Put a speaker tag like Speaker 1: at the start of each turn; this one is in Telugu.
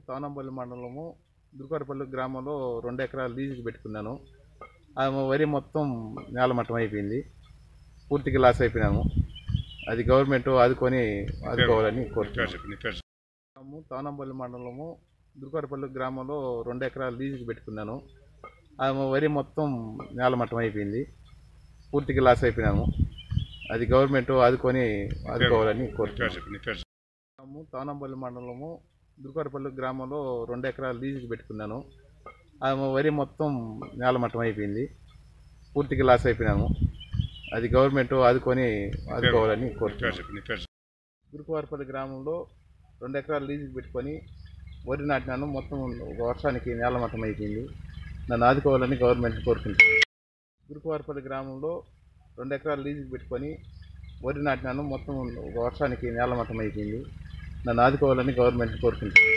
Speaker 1: తానంపల్లి మండలము దుర్గారపల్లి గ్రామంలో 2 ఎకరాలు లీజుకి పెట్టుకున్నాను. ఆ వరి మొత్తం నేలమట్టం అయిపోయింది. పూర్తిగా లాస్ అయిపోయినాము. అది గవర్నమెంట్ ఆదుకోవాలని కోరుతున్నాను. తానంపల్లి మండలము దుర్గారపల్లి గ్రామంలో 2 ఎకరాలు లీజుకి పెట్టుకున్నాను. ఆ వరి మొత్తం నేలమట్టం అయిపోయింది. పూర్తిగా లాస్ అయిపోయినాము. అది గవర్నమెంట్ ఆదుకోవాలని కోరుతున్నాను. తానంపల్లి మండలము దుర్గారపల్లి గ్రామంలో 2 ఎకరాలు లీజుకి పెట్టుకున్నాను. ఆ వరి మొత్తం నేలమట్టం అయిపోయింది. పూర్తిగా లాస్ అయిపోయినాము. అది గవర్నమెంట్ ఆదుకోవాలని కోరుతున్నాను. దుర్గారపల్లి గ్రామంలో 2 ఎకరాలు లీజుకి పెట్టుకొని వరి నాటినాను. మొత్తం వర్షానికి నేలమట్టం అయిపోయింది. నన్ను ఆదుకోవాలని గవర్నమెంట్ కోరుకుంటున్నాను. దుర్గారపల్లి గ్రామంలో 2 ఎకరాలు లీజుకి పెట్టుకొని వరి నాటినాను. మొత్తం వర్షానికి నేలమట్టం అయిపోయింది. నన్ను ఆదుకోవాలని గవర్నమెంట్ కోరుకుంటున్నాను.